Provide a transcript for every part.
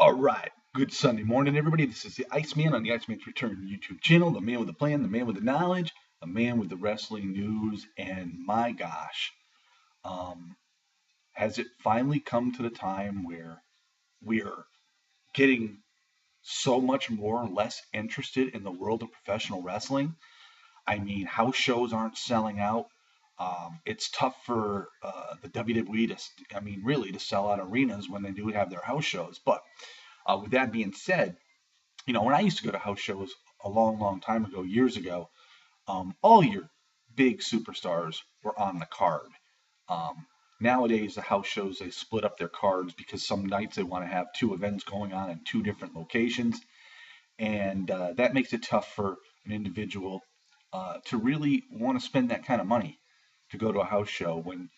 All right. Good Sunday morning, everybody. This is the Iceman on the Iceman's Return YouTube channel. The man with the plan, the man with the knowledge, the man with the wrestling news. And my gosh, um, has it finally come to the time where we are getting so much more or less interested in the world of professional wrestling? I mean, house shows aren't selling out. It's tough for the WWE really, to sell out arenas when they do have their house shows. But with that being said, when I used to go to house shows a long, long time ago, years ago, all your big superstars were on the card. Nowadays, the house shows, they split up their cards because some nights they want to have two events going on in two different locations, and that makes it tough for an individual to really want to spend that kind of money to go to a house show when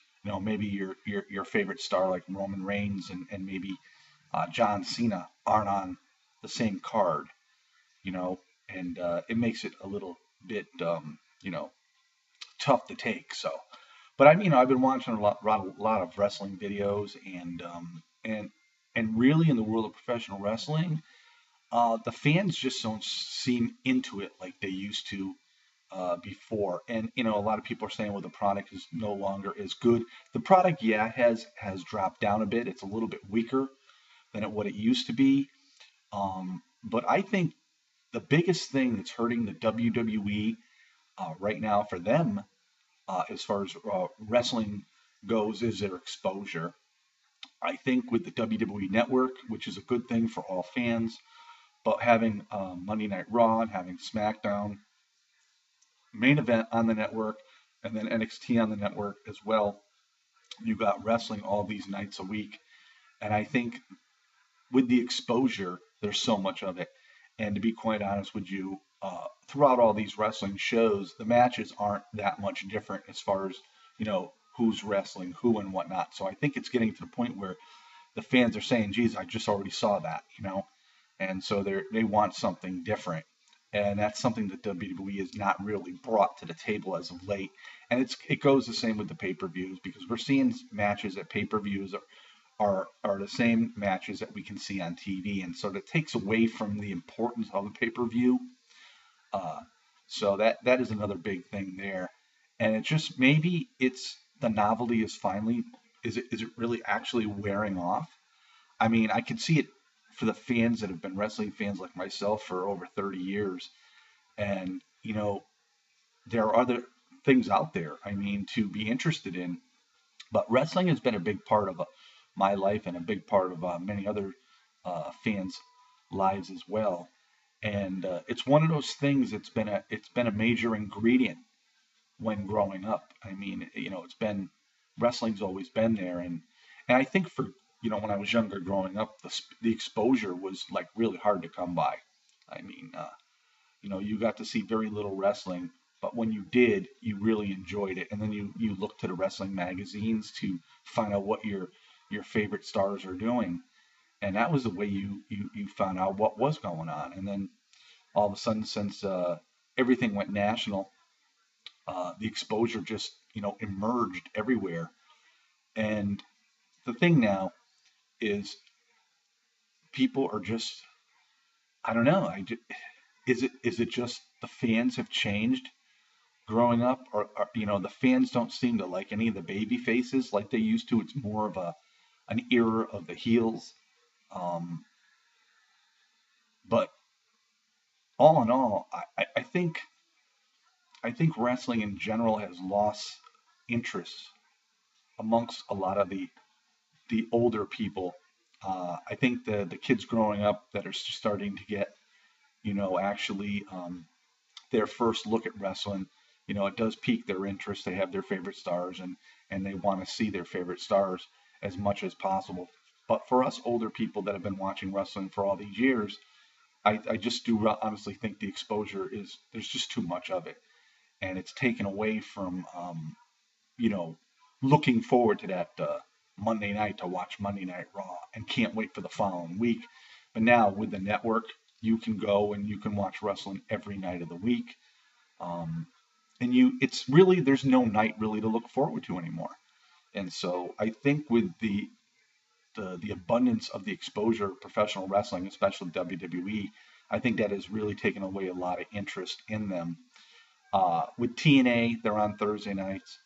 maybe your favorite star like Roman Reigns and maybe John Cena aren't on the same card, you know, and it makes it a little bit, tough to take. So, but I've been watching a lot of wrestling videos, and really in the world of professional wrestling, the fans just don't seem into it like they used to before. And a lot of people are saying, well, the product is no longer as good. The product, yeah, has dropped down a bit. It's a little bit weaker than what it used to be. But I think the biggest thing that's hurting the WWE right now for them, as far as wrestling goes, is their exposure. I think with the WWE Network, which is a good thing for all fans, but having Monday Night Raw and having SmackDown main event on the network, and then NXT on the network as well, you got wrestling all these nights a week. And I think with the exposure, there's so much of it. And to be quite honest with you, throughout all these wrestling shows, the matches aren't that much different as far as, who's wrestling who and whatnot. So I think it's getting to the point where the fans are saying, geez, I just already saw that. And so they want something different. And that's something that WWE has not really brought to the table as of late. And it goes the same with the pay-per-views, because we're seeing matches at pay-per-views are the same matches that we can see on TV, and so that takes away from the importance of a pay-per-view. Uh, so that is another big thing there, and it just maybe it's the novelty is finally is it really actually wearing off? I mean, I can see it for the fans that have been wrestling fans like myself for over 30 years, and there are other things out there. I mean, to be interested in, but wrestling has been a big part of my life and a big part of many other fans' lives as well. And it's one of those things that's been a major ingredient when growing up. I mean, it's been wrestling's always been there, and I think for when I was younger growing up, the exposure was like really hard to come by. I mean, you got to see very little wrestling, but when you did, you really enjoyed it. And then you look to the wrestling magazines to find out what your favorite stars are doing, and that was the way you found out what was going on. And then all of a sudden, since everything went national, the exposure just emerged everywhere. And the thing now is people are just, I don't know. Is it just the fans have changed growing up, or the fans don't seem to like any of the baby faces like they used to. It's more of an era of the heels. Um, but all in all, I think wrestling in general has lost interest amongst a lot of the older people. I think the kids growing up that are starting to get actually their first look at wrestling, it does pique their interest. They have their favorite stars, and they want to see their favorite stars as much as possible. But for us older people that have been watching wrestling for all these years, I just do honestly think the exposure is there's just too much of it, and it's taken away from you know looking forward to that Monday night to watch Monday Night Raw and can't wait for the following week. But now with the network, you can go and you can watch wrestling every night of the week. Um, and it's really there's no night really to look forward to anymore. And so I think with the abundance of the exposure of professional wrestling, especially WWE, I think that has really taken away a lot of interest in them. With TNA, they're on Thursday nights,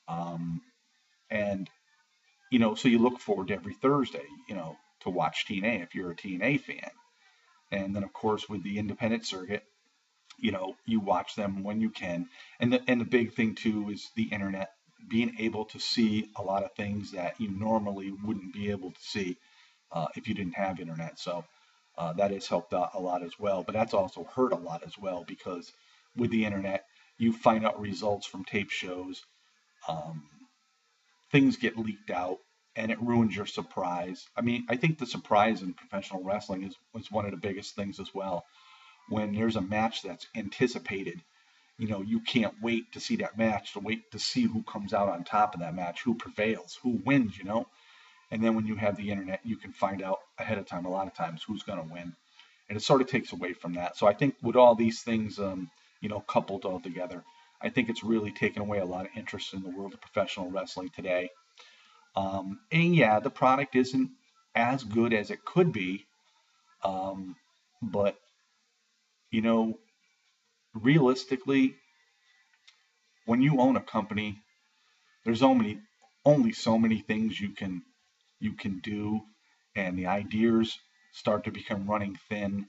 um, and so you look forward to every Thursday, to watch TNA if you're a TNA fan. And then, of course, with the independent circuit, you watch them when you can. And the big thing too is the internet, being able to see a lot of things that you normally wouldn't be able to see if you didn't have internet. So that has helped out a lot as well. But that's also hurt a lot as well, because with the internet, you find out results from tape shows. Um, Things get leaked out, and it ruins your surprise. I mean, I think the surprise in professional wrestling is one of the biggest things as well. When there's a match that's anticipated, you can't wait to see that match, to wait to see who comes out on top of that match, who prevails, who wins. And then when you have the internet, you can find out ahead of time, a lot of times, who's going to win. And it sort of takes away from that. So I think with all these things, coupled all together, I think it's really taken away a lot of interest in the world of professional wrestling today. And yeah, the product isn't as good as it could be, but you know, realistically, when you own a company, there's only so many things you can do, and the ideas start to become running thin,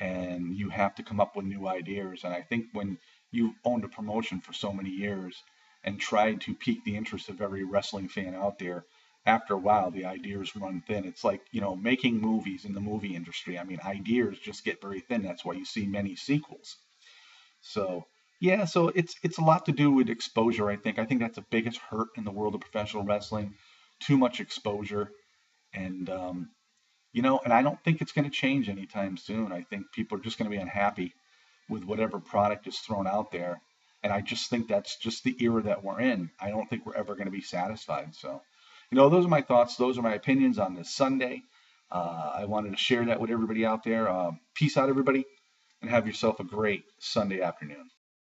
and you have to come up with new ideas. And I think when you've owned a promotion for so many years and tried to pique the interest of every wrestling fan out there, after a while the ideas run thin. It's like, making movies in the movie industry. I mean, ideas just get very thin. That's why you see many sequels. So yeah, so it's a lot to do with exposure. I think that's the biggest hurt in the world of professional wrestling. Too much exposure, and and I don't think it's going to change anytime soon. I think people are just going to be unhappy with whatever product is thrown out there, and I just think that's just the era that we're in. I don't think we're ever going to be satisfied. So, those are my thoughts. Those are my opinions on this Sunday. I wanted to share that with everybody out there. Peace out, everybody, and have yourself a great Sunday afternoon.